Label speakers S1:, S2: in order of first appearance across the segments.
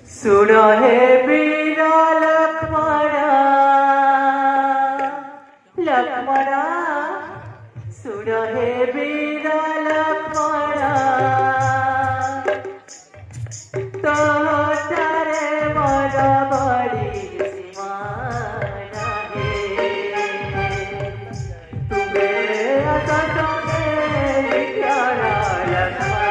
S1: सुन हे वीर लक्ष्मण लक्ष्मण सुन हे वीर लक्ष्मण तोरे मोर बड़ी सीमान हे तुमे असतमे विज्ञान लक्ष्मण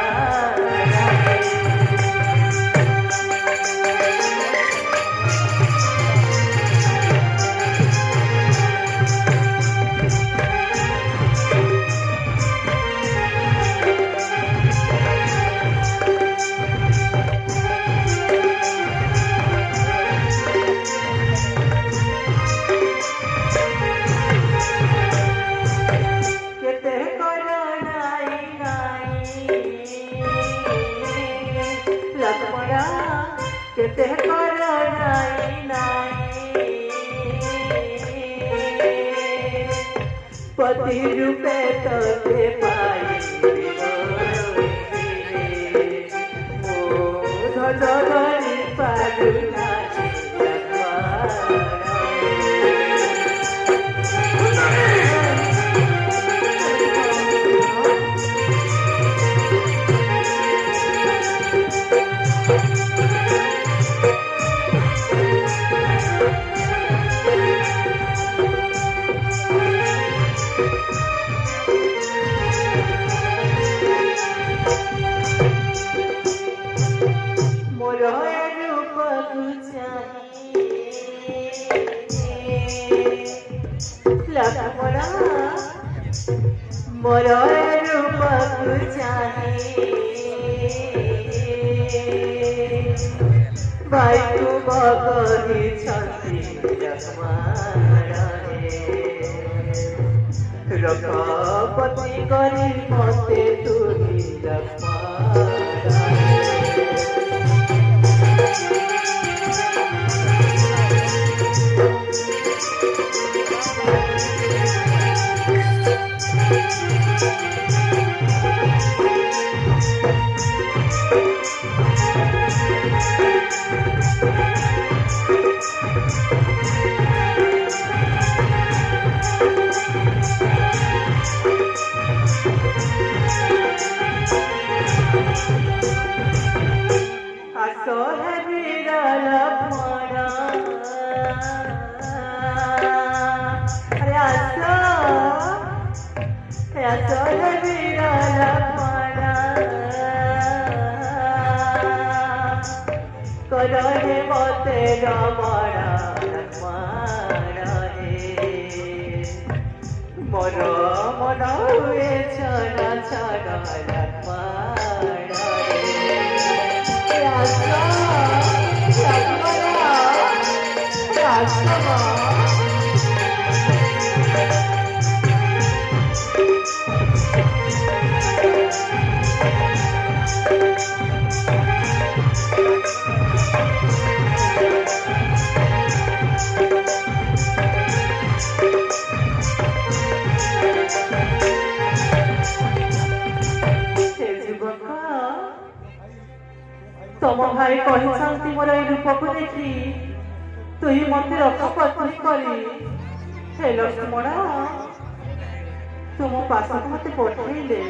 S1: केते कर नाई नाई पति रूपे तोते पाई ओ धरी पारू मोर रूप चाहे भाई तू बगरी छंदी रघुपति करी मते तुही करे मते रमण लक्ष्मण हे मोर मन हुए छन छन लक्ष्मण हे तुम भाई कहते मोर रूप को देखी तुही मत रघुपति करी हे लक्ष्मण तुम पास मत पठेले